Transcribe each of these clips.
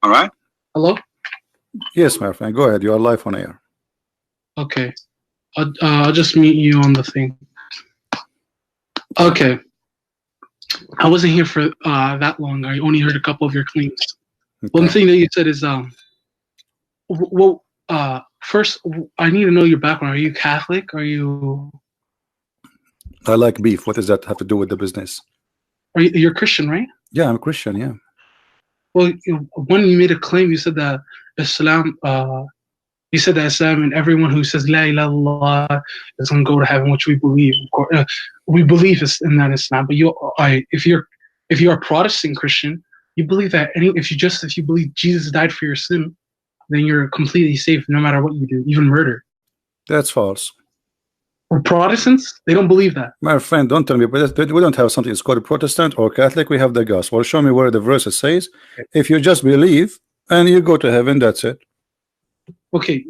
All right. Hello? Yes, my friend. Go ahead. You are live on air. Okay. I'll just mute you on the thing. Okay. I wasn't here for that long. I only heard a couple of your claims. Okay. One thing that you said is well, first I need to know your background. Are you Catholic? Are you? I like beef. What does that have to do with the business? You're Christian, right? Yeah, I'm Christian. Yeah. Well, when you made a claim, you said that Islam. You said that Islam and everyone who says La ilaha illallah is going to go to heaven, which we believe. We believe in that Islam. But if you're a Protestant Christian, you believe that if you believe Jesus died for your sin, then you're completely safe no matter what you do, even murder. That's false. For Protestants, they don't believe that. My friend, don't tell me, but we don't have something that's called Protestant or Catholic. We have the gospel. Show me where the verse says, if you just believe and you go to heaven, that's it. Okay,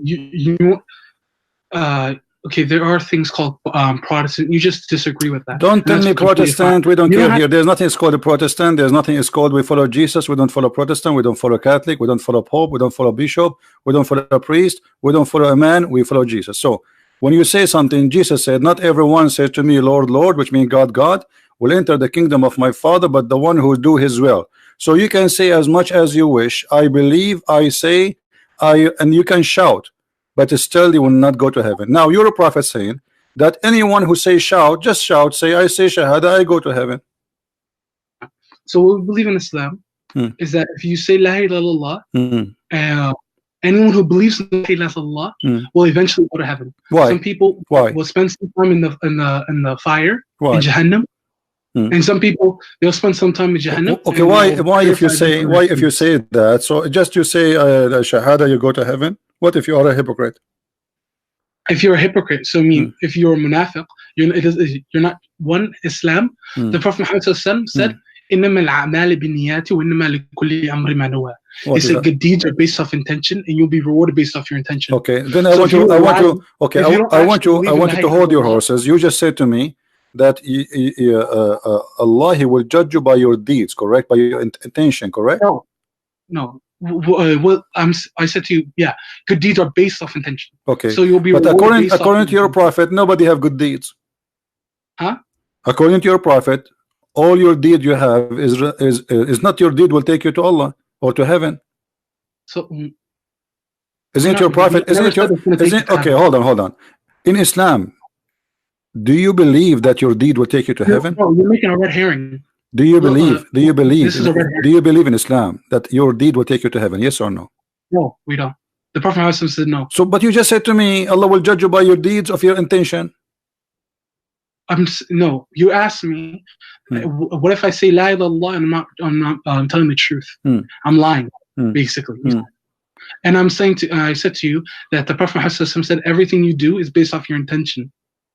okay, there are things called Protestant. You just disagree with that. Don't tell me Protestant. We don't care here. There's nothing is called a Protestant. There's nothing is called we follow Jesus. We don't follow Protestant. We don't follow Catholic. We don't follow Pope. We don't follow Bishop. We don't follow a priest. We don't follow a man. We follow Jesus. So when you say something, Jesus said, not everyone says to me, Lord, Lord, which means God, God, will enter the kingdom of my Father, but the one who do his will. So you can say as much as you wish. I believe, I say, and you can shout, but still you will not go to heaven. Now you're a prophet saying that anyone who says shout, just shout, say I say shahada, I go to heaven. So what we believe in Islam is that if you say La ilaha illallah, anyone who believes in La ilaha illallah will eventually go to heaven. Why? Some people will spend some time in the fire in Jahannam. And some people they'll spend some time in Jahannam. Okay, why if you say that? So just you say shahada, you go to heaven. What if you are a hypocrite? If you're a hypocrite, so I mean, if you're a munafiq, you're not one Islam. The Prophet Muhammad said, "Innama al-a'malu bin-niyyati wa innama likulli amrin ma nawa." He said, "Good deeds are based off intention, and you'll be rewarded based off your intention." Okay, then I want you to hold your horses. You just said to me that Allah, He will judge you by your deeds, correct? By your intention, correct? No. Well, I said to you, yeah, good deeds are based off intention. Okay. So you'll be. But according to your prophet, nobody have good deeds. Huh? According to your prophet, all your deed you have is not your deed will take you to Allah or to heaven. So isn't your prophet? Okay? Hold on. In Islam, do you believe that your deed will take you to heaven? No, you're making a red herring. Do you believe in Islam that your deed will take you to heaven? Yes or no? No, we don't. The Prophet Muhammad said no. So, but you just said to me, Allah will judge you by your deeds of your intention. No, you asked me, what if I say La ilaha illallah and I'm telling the truth? I'm lying, basically. And I said to you that the Prophet Muhammad said everything you do is based off your intention.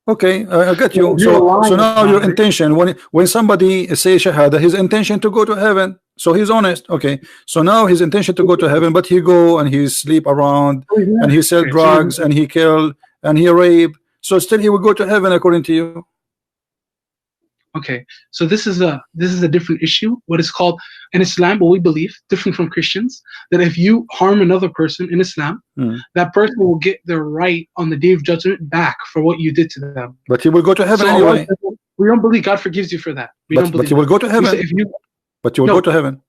Okay, I get you. So now your intention, when somebody says shahada, his intention to go to heaven, so he's honest. Okay, so now his intention to go to heaven, but he go and he sleep around and he sell drugs and he kill and he rape, so still he will go to heaven according to you. Okay, so this is a different issue. What is called in Islam, what we believe, different from Christians, that if you harm another person in Islam, that person will get their right on the day of judgment back for what you did to them. But he will go to heaven anyway. We don't believe God forgives you for that. But he will go to heaven. Go to heaven.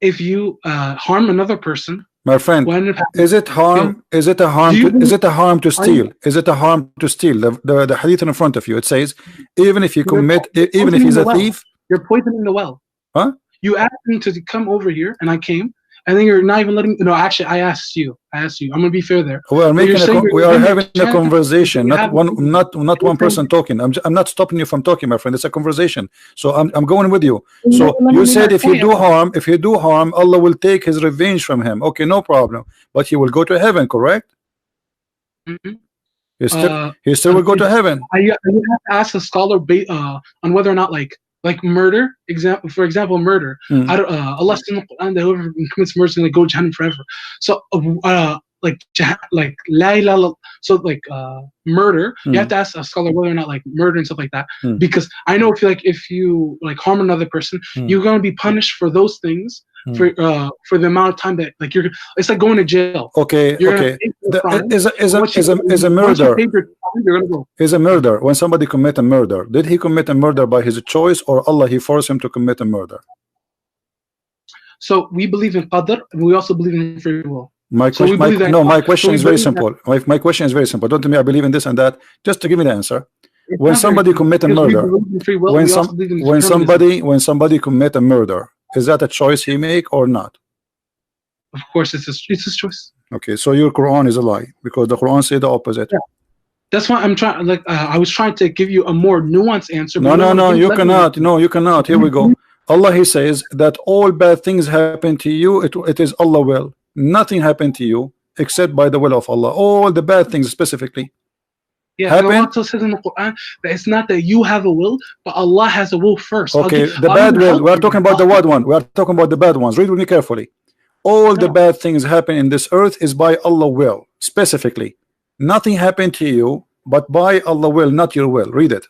If you harm another person, my friend, is it harm? Is it a harm? Is it a harm to steal? Is it a harm to steal? The hadith in front of you, it says, even if you commit, even if he's a thief, you're poisoning the well. Huh? You asked me to come over here, and I came, and then you're not even letting me. No, actually, I asked you. I'm gonna be fair there. We are having a conversation, not one person talking. I'm not stopping you from talking, my friend. It's a conversation. So I'm going with you. So you said if you do harm, Allah will take His revenge from him. Okay, no problem. But he will go to heaven, correct? He still will go to heaven. You have to ask a scholar on whether or not like murder, for example, murder. Allah says in the Quran that whoever commits murder is going to go to Jahannam forever. So like la ilaha, so murder, you have to ask a scholar whether or not like murder and stuff like that, because I know if you harm another person, you're going to be punished for those things for the amount of time that like it's like going to jail. Okay, You're okay. Is A murder. You're gonna go. Is a murder. When somebody commit a murder, did he commit a murder by his choice, or Allah he forced him to commit a murder? So we believe in qadr, and we also believe in free will. My question is very simple. My question is very simple. Don't tell me I believe in this and that. Just to give me the answer. When somebody commit a murder, when somebody commit a murder, is that a choice he make or not? Of course, it's his choice. Okay, so your Quran is a lie because the Quran say the opposite. Yeah. That's why I'm trying. Like I was trying to give you a more nuanced answer. No, you cannot. No, you cannot. Here we go. Allah he says that all bad things happen to you. It is Allah will. Nothing happened to you except by the will of Allah. All the bad things specifically. Yeah, and Allah also says in the Quran that it's not that you have a will, but Allah has a will first. Okay, the bad will. We are talking about the bad one. We are talking about the bad ones. Read with me carefully. All the bad things happen in this earth is by Allah will specifically. Nothing happened to you but by Allah will, not your will. Read it.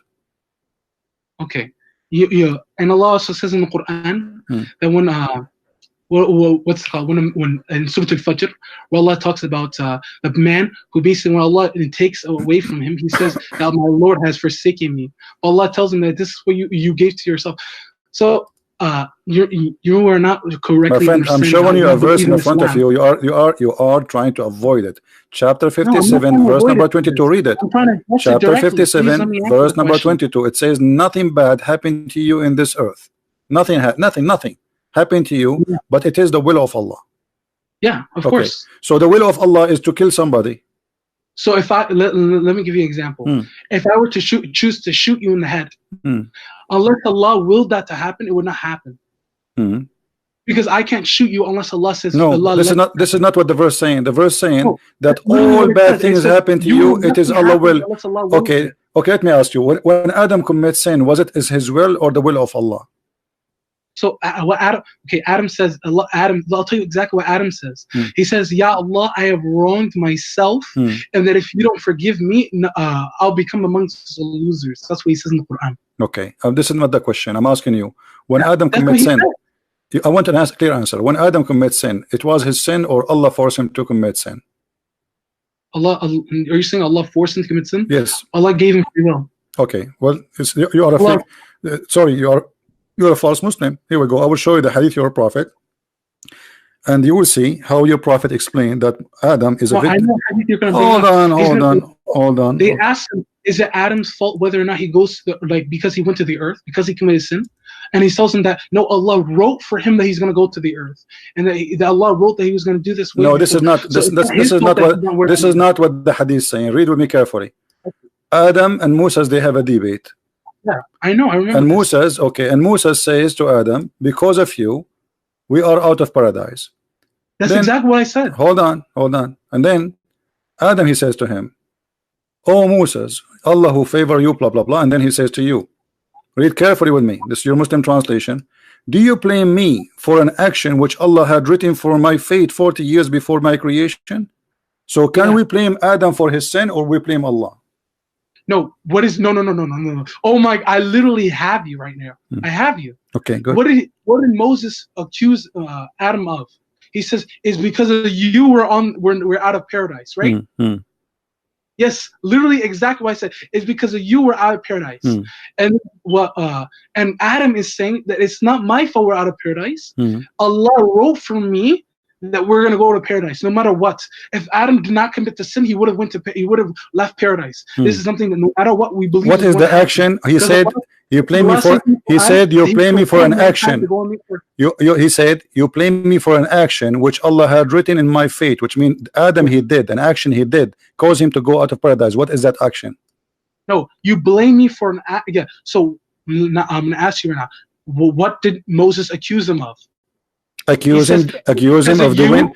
Okay. And Allah also says in the Quran that when what's it called when in Surah Al-Fajr, where Allah talks about the man who basically when Allah takes away from him, he says that my Lord has forsaken me. Allah tells him that this is what you gave to yourself. So you are not correctly. My friend, I'm showing you a verse in front of you. You are trying to avoid it. Chapter 57, verse number 22. Read it. Chapter 57, verse number 22. It says, "Nothing bad happened to you in this earth. Nothing happened to you, but it is the will of Allah." Yeah, of course. So the will of Allah is to kill somebody. So if I let me give you an example. If I were to choose to shoot you in the head, unless Allah willed that to happen, it would not happen. Because I can't shoot you unless Allah says. No, Allah this is not what the verse saying. The verse saying that all bad things happen to you. It is Allah will. Okay, let me ask you. When Adam commits sin, was it his will or the will of Allah? So what Adam says, Adam, I'll tell you exactly what Adam says. He says, "Ya Allah, I have wronged myself, and that if you don't forgive me, I'll become amongst the losers." That's what he says in the Quran. Okay, this is not the question. I'm asking you. When Adam commits sin, I want an clear answer. When Adam commits sin, it was his sin or Allah forced him to commit sin? Allah, are you saying Allah forced him to commit sin? Yes. Allah gave him free will. Okay, well, you are a fake. Sorry, you're a false Muslim. Here we go. I will show you the hadith of your prophet, and you will see how your prophet explained that Adam is a victim. Hold on. They asked him, is it Adam's fault whether or not he goes to because he went to the earth, because he committed sin? And he tells him that no, Allah wrote for him that he's going to go to the earth, and that Allah wrote that he was going to do this. No, this is not. This is not what the hadith is saying. Read with me carefully. Adam and Moses, they have a debate. Yeah, I know. I remember. And Moses says to Adam, "Because of you, we are out of paradise." That's exactly what I said. Hold on. And then Adam, he says to him, "Oh Moses, Allah who favor you, blah blah blah." And then he says to you, read carefully with me. This is your Muslim translation. "Do you blame me for an action which Allah had written for my fate 40 years before my creation?" So can we blame Adam for his sin, or we blame Allah? No, no. Oh my, I literally have you right now. I have you. Okay, good. What did Moses accuse Adam of? He says, "It's because of you we're out of paradise," right? Yes, literally exactly what I said. It's because of you we're out of paradise. And and Adam is saying that it's not my fault we're out of paradise. Allah wrote for me that we're gonna go to paradise no matter what. If Adam did not commit the sin, he would have left paradise. This is something that no matter what we believe. What is the action? He said you blame me for. He said you blame me for an action. He said you blame me for an action which Allah had written in my fate, which means Adam he did an action he did caused him to go out of paradise. What is that action? No, you blame me for an act. Yeah. So now, I'm gonna ask you right now. What did Moses accuse him of? Accuse him of doing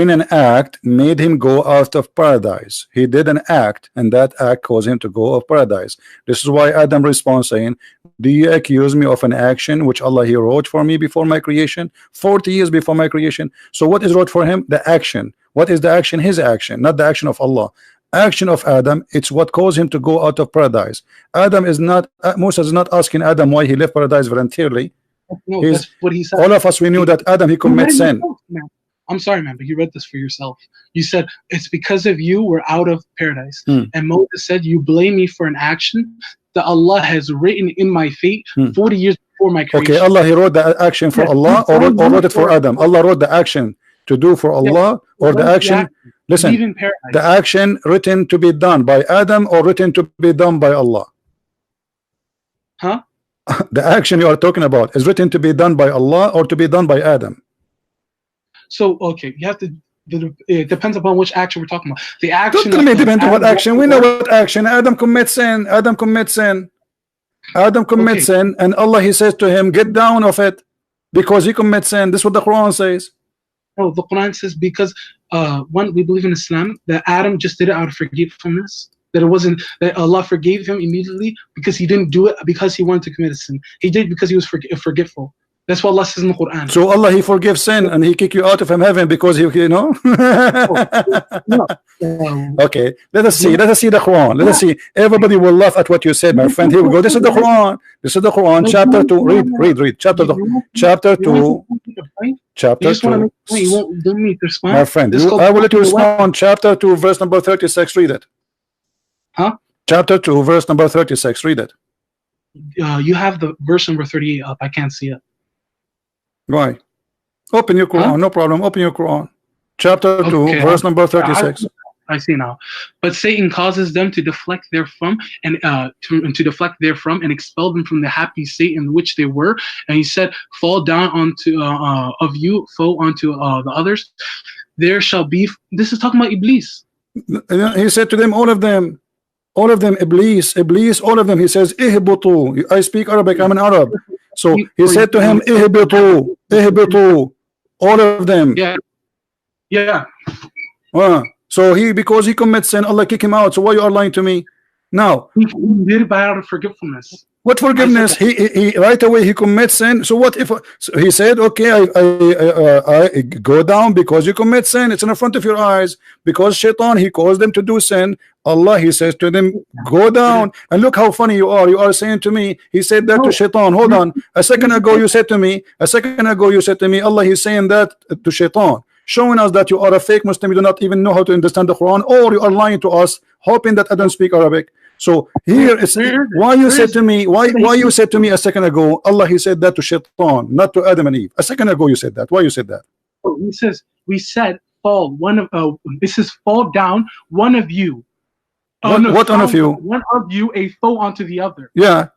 an act made him go out of paradise. He did an act, and that act caused him to go out of paradise. This is why Adam responds saying, "Do you accuse me of an action which Allah he wrote for me before my creation, 40 years before my creation?" So what is wrote for him? The action. What is the action? His action, not the action of Allah. Action of Adam, it's what caused him to go out of paradise. Adam is not, Moses is not asking Adam why he left paradise voluntarily. No, that's what he said. All of us, we knew that Adam, he commits sin. I'm sorry, man, but you read this for yourself. You said, it's because of you we're out of paradise. And Moses said, you blame me for an action that Allah has written in my fate 40 years before my creation. Okay, Allah, he wrote the action for Allah, or wrote it for Adam? Allah wrote the action to do for Allah, or the action, listen, the action written to be done by Adam or written to be done by Allah? Huh? The action you are talking about is written to be done by Allah or to be done by Adam? So, okay, you have to, it depends upon which action we're talking about. The action. Don't tell me it depends on what action. We know what action. Adam commits sin. Adam commits sin. Adam commits sin, and Allah, he says to him, get down of it because he commits sin. This is what the Quran says. No, the Quran says because one, we believe in Islam that Adam just did it out of forgetfulness. That it wasn't that Allah forgave him immediately because he didn't do it because he wanted to commit a sin. He did because he was forgetful. That's what Allah says in the Quran. So Allah, he forgives sin and he kick you out of heaven because you know. Okay, let us see the Quran. Let us see. Everybody will laugh at what you said, my friend. Here we go. This is the Quran. This is the Quran, chapter 2. Read chapter 2. Chapter 2. My friend, I will let you respond. Chapter 2, verse number 36. Read it. Huh? Chapter 2, verse number 36. Read it. You have the verse number 38 up. I can't see it. Why? Open your Quran, no problem. Open your Quran. Chapter 2, verse number 36. I see now. But Satan causes them to deflect therefrom and to deflect therefrom and expel them from the happy state in which they were. And he said, fall down onto of you, fall onto the others. There shall be. This is talking about Iblis. He said to them, all of them, Iblis, all of them. He says, ihbutu. I speak Arabic. I'm an Arab. So he said to him, ihbitu, all of them. Yeah. So because he commits sin, Allah kick him out. So why you are lying to me now? He did it by out of forgetfulness. What forgiveness? He right away he commits sin. So what if so he said, okay, I go down because you commit sin. It's in front of your eyes. Because Shaitan, he caused them to do sin. Allah, he says to them, go down. And look how funny you are. You are saying to me, he said that to Shaitan. Hold on. A second ago you said to me, Allah, he's saying that to Shaitan, showing us that you are a fake Muslim. You do not even know how to understand the Quran, or you are lying to us, hoping that I don't speak Arabic. So here it's why you said to me, why you said to me a second ago, Allah, he said that to Shaitan, not to Adam and Eve. A second ago you said that. Why you said that? He says, we said fall. This is fall down. One of you. What one of you? One of you a foe onto the other. Yeah.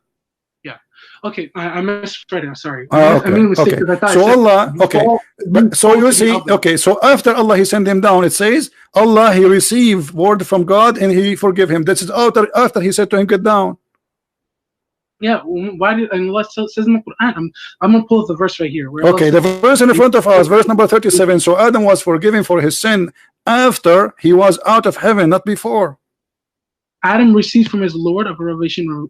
Okay, I misread it. I'm sorry. Okay. I made a mistake. So Allah, so you see, so after Allah, he sent him down. It says Allah, he received word from God and he forgive him. This is after he said to him, get down. Yeah, why did unless it says in the Quran? I'm gonna pull the verse right here. Okay, the verse in front of us, verse number 37. So Adam was forgiven for his sin after he was out of heaven, not before. Adam received from his Lord of revelation,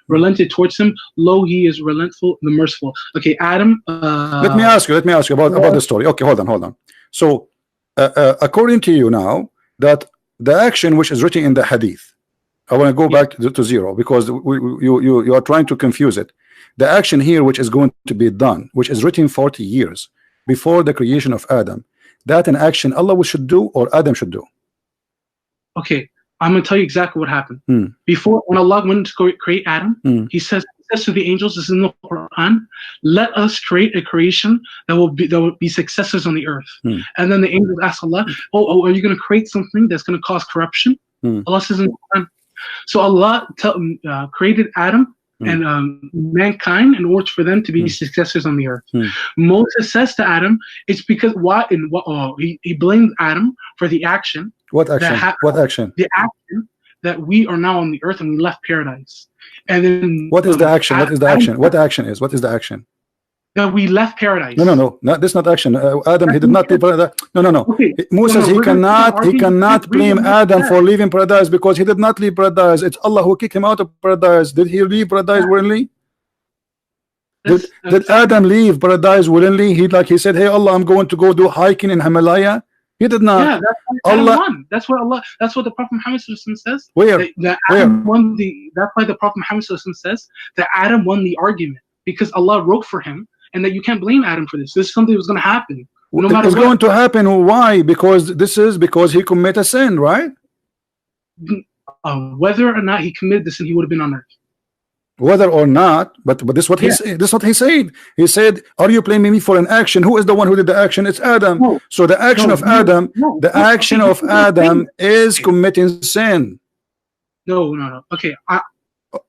relented towards him. Lo, he is relentful, the merciful. Okay, Adam. Let me ask you about the story. Okay, hold on. So, according to you now, that the action which is written in the Hadith, I want to go back to zero because you are trying to confuse it. The action here, which is going to be done, which is written 40 years before the creation of Adam, that an action Allah should do or Adam should do. Okay. I'm going to tell you exactly what happened. Before, when Allah went to create Adam, he says to the angels, this is in the Quran, let us create a creation that will be successors on the earth. And then the angels ask Allah, are you going to create something that's going to cause corruption? Allah says in the Quran. So Allah created Adam and mankind in order for them to be successors on the earth. Moses says to Adam, it's because he blamed Adam for the action. What action? What action? The action that we are now on the earth and we left paradise. And then what is the action? What is the action? What action is? What is the action? That we left paradise. No. This is not action. Adam, he did not leave paradise. No. Okay. Moses, he cannot blame Adam for leaving paradise because he did not leave paradise. It's Allah who kicked him out of paradise. Did he leave paradise willingly? Did Adam leave paradise willingly? He said, hey Allah, I'm going to go do hiking in Himalaya. He did not. Yeah, that's Allah won. That's what the Prophet Muhammad says. Where? That Adam won that's why the Prophet Muhammad says that Adam won the argument. because Allah wrote for him, and that you can't blame Adam for this. This is something that was going to happen. No matter it's what. going to happen. Why? Because he committed a sin, right? Whether or not he committed the sin, he would have been on earth. Whether or not, but this is what he said. This is what he said. He said, "Are you blaming me for an action? Who is the one who did the action? It's Adam. No, so the action of Adam, Adam is committing sin." No. Okay.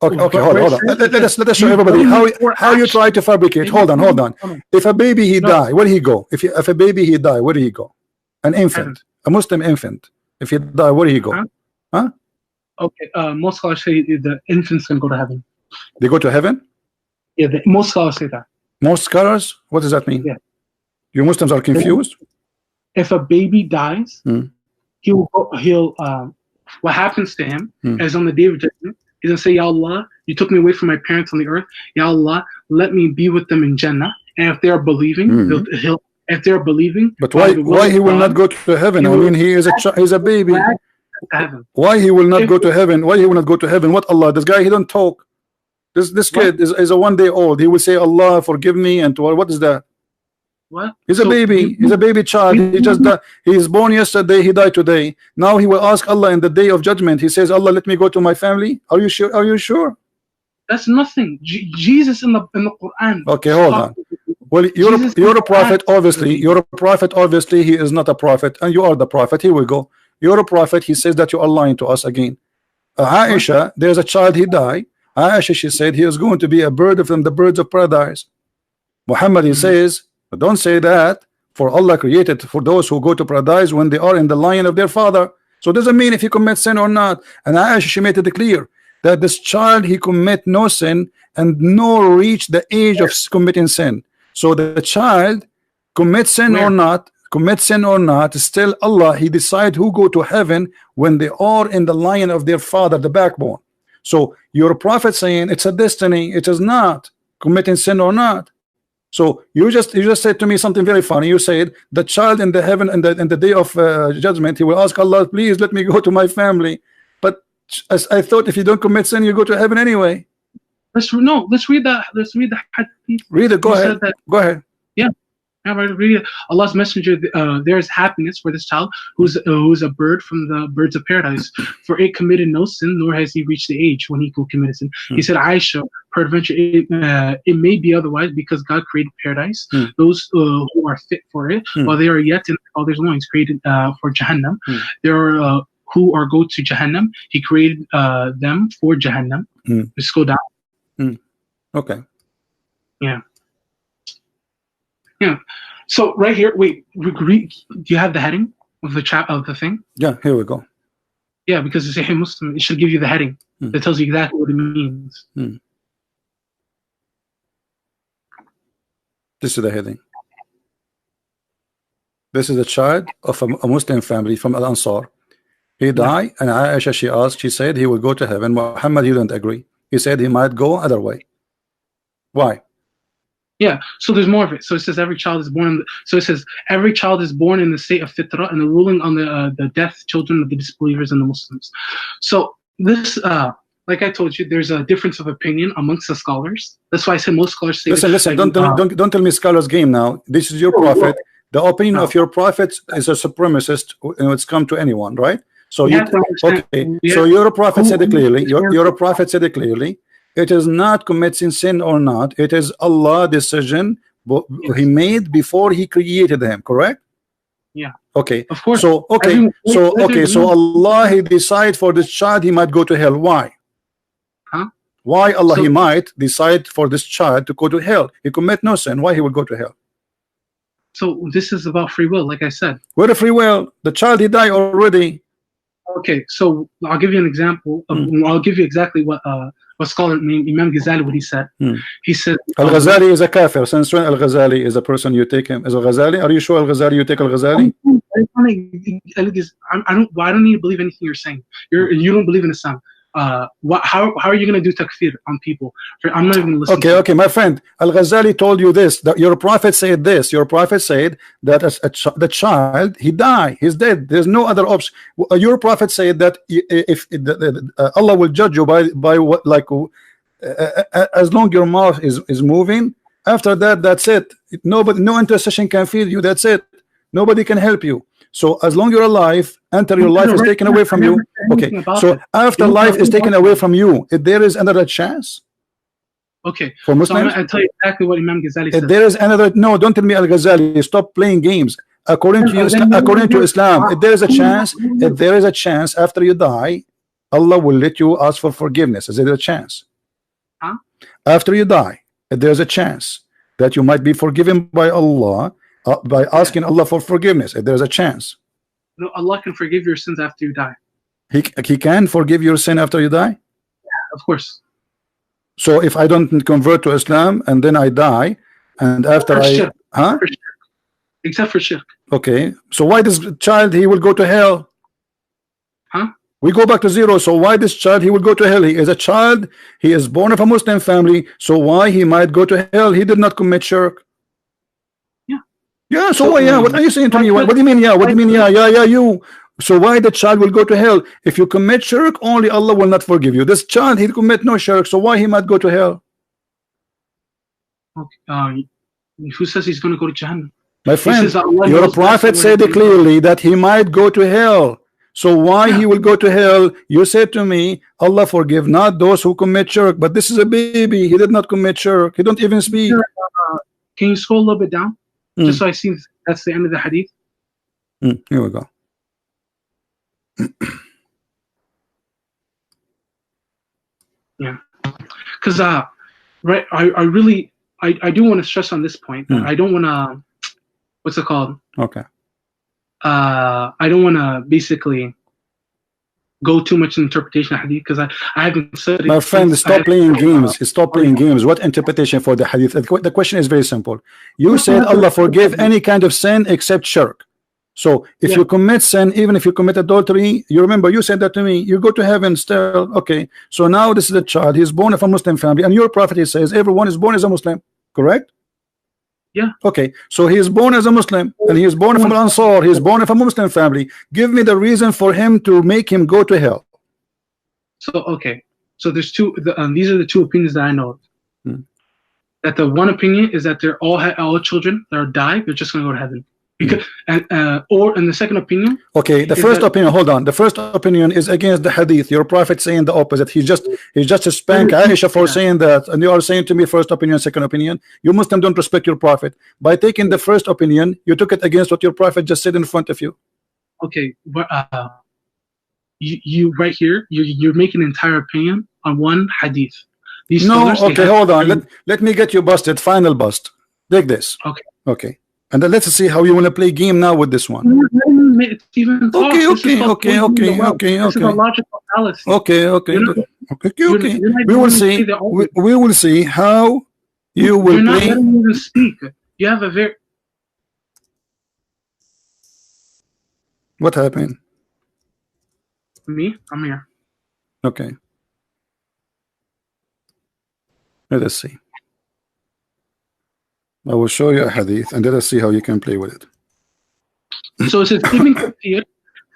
Okay, hold on. Let us show everybody how you try to fabricate. Hold on. If a baby he die, where did he go? If a baby he die, where did he go? An infant, a Muslim infant. If he die, where did he go? Huh? Okay. Most scholars say the infants can go to heaven. They go to heaven? Yeah. Most scholars say that. Most scholars? What does that mean? Yeah. You Muslims are confused. If a baby dies, he'll what happens to him is on the day of judgment. He's gonna say, "Ya Allah, you took me away from my parents on the earth. Ya Allah, let me be with them in Jannah." And if they are believing, if they are believing, but why he will not go to heaven? I mean, he's a baby. Why he will not go to heaven? Why he will not go to heaven? What Allah? This guy, he don't talk. This kid is a 1 day old. He will say, "Allah, forgive me," and what is that? What? He's a baby. He's a baby child. He just died. He is born yesterday. He died today. Now he will ask Allah in the day of judgment. He says, "Allah, let me go to my family." Are you sure? Are you sure? That's nothing. Jesus in the Quran. Okay, hold on. Well, you're a prophet. Obviously, you're a prophet. Obviously, he is not a prophet, and you are the prophet. Here we go. You're a prophet. He says that you are lying to us again. Aisha, there's a child. He died. Aisha, she said he is going to be a bird from the birds of paradise. Muhammad, he says, don't say that, for Allah created for those who go to paradise when they are in the line of their father. So it doesn't mean if he commits sin or not. And Aisha, she made it clear that this child, he commit no sin and nor reach the age of committing sin. So the child commits sin or not, still Allah, he decide who go to heaven when they are in the line of their father, the backbone. So your prophet saying it's a destiny, it is not committing sin or not. So you just said to me something very funny. You said the child in the heaven and in the day of judgment, he will ask Allah, please let me go to my family. But as I thought, if you don't commit sin, you go to heaven anyway. Let's read that. Let's read the hadith. Read it. Go ahead. Go ahead. Yeah. Read it. Allah's messenger, there is happiness for this child who's a bird from the birds of paradise, for it committed no sin, nor has he reached the age when he will commit sin. He said, Aisha, peradventure it may be otherwise, because God created paradise, those who are fit for it, while they are yet in their father's loins, created for Jahannam. There are who are go to Jahannam. He created them for Jahannam. Let's go down. Okay. Yeah. Yeah. So right here, wait. Do you have the heading of the chat of the thing? Yeah. Here we go. Yeah, because it's a Muslim. It should give you the heading that tells you exactly what it means. This is the heading. This is a child of a Muslim family from Al Ansar. He died, and Aisha, she asked. She said he will go to heaven. Muhammad, he didn't agree. He said he might go other way. Why? Yeah, so there's more of it. So it says every child is born. So it says every child is born in the state of fitrah, and the ruling on the deaf children of the disbelievers and the Muslims. So this, like I told you, there's a difference of opinion amongst the scholars. That's why I said most scholars say. Listen. Don't tell me scholars game now. This is your prophet. The opinion of your prophet is a supremacist when it's come to anyone, right? So So your prophet said it clearly. Your prophet said it clearly. It is not committing sin or not. It is Allah's decision he made before he created him, correct? Yeah. Okay. Of course. So so Allah, he decide for this child he might go to hell. Why? Huh? Why Allah he might decide for this child to go to hell? He commit no sin. Why he will go to hell? So this is about free will, like I said. Where the free will? The child he died already. Okay, so I'll give you an example. I'll give you exactly what scholar named Imam Ghazali, what he said. He said Al-Ghazali is a kafir. Since when Al-Ghazali is a person you take him as Al-Ghazali? Are you sure Al-Ghazali you take Al-Ghazali? I don't need to believe anything you're saying. You don't believe in Islam. How are you going to do takfir on people? I'm not even listening. Okay, my friend. Al-Ghazali told you this, that your prophet said this. Your prophet said that the child, he died, he's dead. There's no other option. Your prophet said that if Allah will judge you by what, like as long your mouth is moving, after that, that's it. Nobody, no intercession can feed you. That's it. Nobody can help you. So as long you're alive, until your life is taken away from you. Okay. So after life is taken away from you, if there is another chance. Okay. For Muslims, so I'll tell you exactly what Imam Ghazali said. If there is another, no, don't tell me Al-Ghazali. Stop playing games. According to Islam, if there is a chance, after you die, Allah will let you ask for forgiveness. Is there a chance? Huh? After you die, if there's a chance that you might be forgiven by Allah by asking Allah for forgiveness, if there's a chance. No, Allah can forgive your sins after you die. He can forgive your sin after you die? Yeah, of course. So if I don't convert to Islam and then I die, and after Except for shirk. Okay, so why this child, he will go to hell? Huh? We go back to zero. So why this child, he will go to hell? He is a child, he is born of a Muslim family, so why he might go to hell? He did not commit shirk. Yeah, so why, what are you saying to me? What do you mean, what do you mean, you? So why the child will go to hell? If you commit shirk, only Allah will not forgive you. This child, he commit no shirk, so why he might go to hell? Okay, who says he's going to go to Jahannam? My friend, your prophet said clearly that he might go to hell. So why he will go to hell? You said to me, Allah forgive not those who commit shirk, but this is a baby. He did not commit shirk. He don't even speak. Can you scroll a little bit down? Just so I see that's the end of the hadith. Here we go. Yeah, because right, I do want to stress on this point. I don't want to, what's it called? Okay. I don't want to basically go too much in interpretation of hadith because I haven't studied. My friend, stop playing games. Stop playing games. What interpretation for the hadith? The question is very simple. You said Allah forgive any kind of sin except shirk. So if you commit sin, even if you commit adultery, you remember you said that to me, you go to heaven still. Okay, so now this is a child, he's born of a Muslim family, and your prophet, he says everyone is born as a Muslim, correct? Yeah. Okay, so he is born as a Muslim, and he is born from Ansar, he is born of a Muslim family. Give me the reason for him to make him go to hell. So okay, so there's two. These are the two opinions that I know of. That the one opinion is that they're all children that are die, they're just going to go to heaven. Because or in the second opinion, okay, the first opinion, hold on, the first opinion is against the hadith. Your prophet saying the opposite. He's just to spank Aisha for saying that, and you are saying to me first opinion, second opinion. You Muslim don't respect your prophet. By taking the first opinion, you took it against what your prophet just said in front of you. Okay, but you right here, you're making an entire opinion on one hadith. These okay, hold on, let me get you busted. Final bust. Take this. Okay. And then let's see how you want to play game now with this one. Okay. This is a logical fallacy. Okay. We will see how you will play. You're not letting me even speak. You have a very. What happened? Me? I'm here. Okay. Let us see. I will show you a hadith and let us see how you can play with it. So it says, Ibn Kathir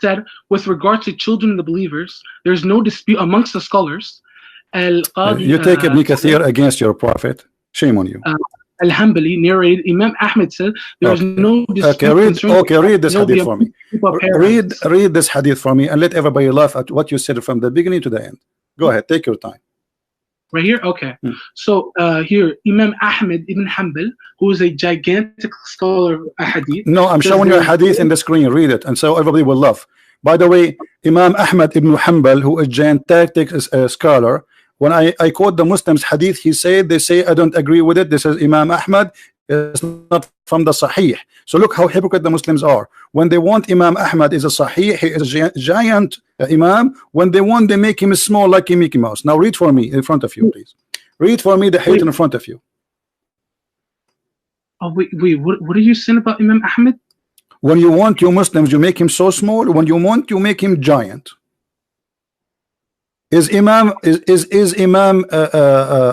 said, with regard to children of the believers, there's no dispute amongst the scholars. You take Ibn Kathir against your prophet. Shame on you. Al-Hanbali narrated, Imam Ahmed said, there's no dispute. Read this hadith for me. Read this hadith for me and let everybody laugh at what you said from the beginning to the end. Go ahead, take your time. Right here? Okay. So here, Imam Ahmed ibn Hanbal, who is a gigantic scholar of hadith. No, I'm showing you a hadith in the screen. Read it, and so everybody will laugh. By the way, Imam Ahmed ibn Hanbal, who is a gigantic scholar, when I quote the Muslims hadith, he said, they say, I don't agree with it. This is Imam Ahmed. It's not from the Sahih. So look how hypocrite the Muslims are. When they want Imam Ahmad is a Sahih, he is a giant Imam. When they want, they make him small like a Mickey Mouse. Now read for me in front of you, please. Read for me the hadith in front of you. Oh, wait, what are you saying about Imam Ahmad? When you want you Muslims, you make him so small. When you want, you make him giant. Is Imam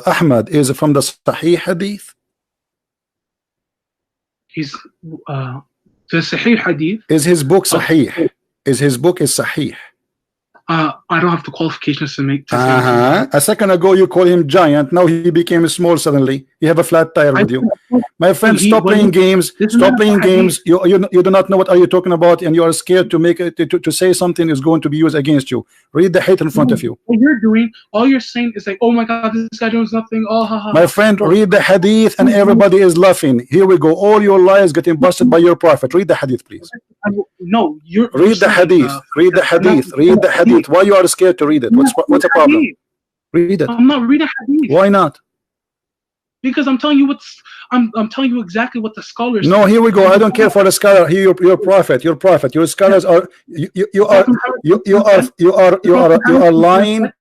Ahmad is from the Sahih hadith? He's the Sahih hadith. Is his book Sahih? Is his book is Sahih? I don't have the qualifications to make. A second ago you call him giant. Now he became small suddenly. You have a flat tire with you. My friend, stop playing games. Stop playing games. You do not know what are you talking about, and you are scared to make it to say something is going to be used against you. Read the hate in front of you. What you're doing, all you're saying is like, oh my God, this guy knows nothing. Oh, ha, ha. My friend, read the hadith, and everybody is laughing. Here we go. All your lies getting busted by your prophet. Read the hadith, please. No, you're read the hadith. Read the hadith. Read the hadith. Why you are scared to read it? What's the problem? Read it. I'm not reading hadith. Why not? Because I'm telling you I'm telling you exactly what the scholars. No, here we go. I don't care for the scholar. Here, your prophet. Your scholars are you are lying.